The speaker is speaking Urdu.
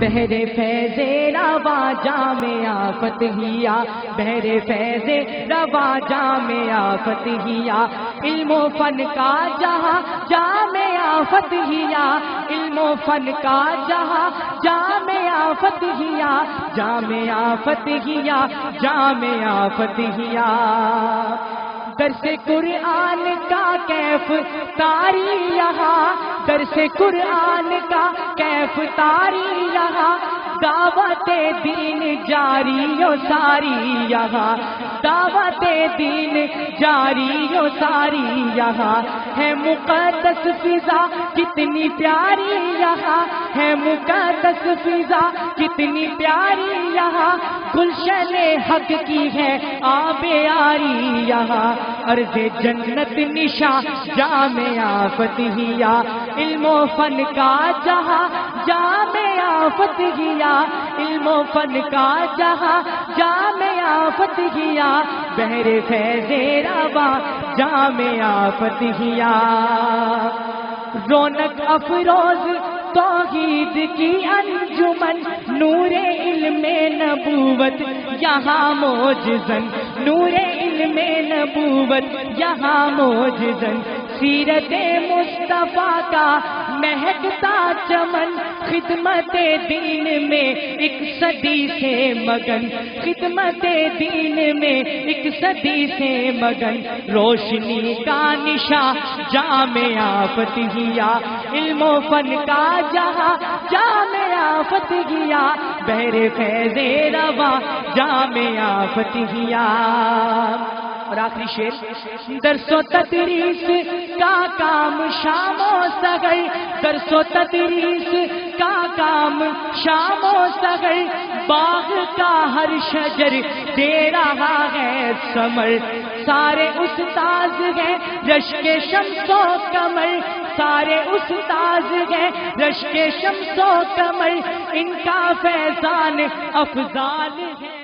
بہر فیض روا جامع فتحیہ، بہر فیض روا جامع فتحیہ، علم و فن کا جہاں جامع فتحیہ، علم و فن کا جہاں جامع فتحیہ، جامع فتحیہ، جامع فتحیہ۔ درس قرآن کا کیف تاری یہاں، درس قرآن کا کیف تاری یہاں، دعوت دین جاری و ساری یہاں، دعوت دین جاری و ساری یہاں، ہے مقدس فضا کتنی پیاری یہاں، ہے مقدس فضا کتنی پیاری یہاں، گلشن حق کی ہے آب یاری یہاں، عرض جنت نشاں جامع فتحیہ، علم و فن کا جہاں جامع فتحیہ، علم و فن کا جہاں جامع فتحیہ، بحر فیض روا جامع فتحیہ۔ رونق افروز توحید کی انجمن، نور علم نبوت یہاں موجزن، نور علم نبوت یہاں موجزن، سیرت مصطفیٰ کا مہکتا چمن، خدمت دین میں ایک صدی سے مگن، خدمت دین میں ایک صدی سے مگن، روشنی کا نشاں جامع فتحیہ، علم و فن کا جہاں جامع فتحیہ، بحر فیض روا جامع فتحیہ۔ اور آخری شعر، درس و تدریس کا کام شام و سحر، درس و تدریس کا کام شام و سحر، باغ کا ہر شجر دے رہا ہے ثمر، سارے استاذ ہیں رشک شمس و قمر، سارے استاذ ہیں رشک شمس و قمر، ان کا فیضان افضال ہے۔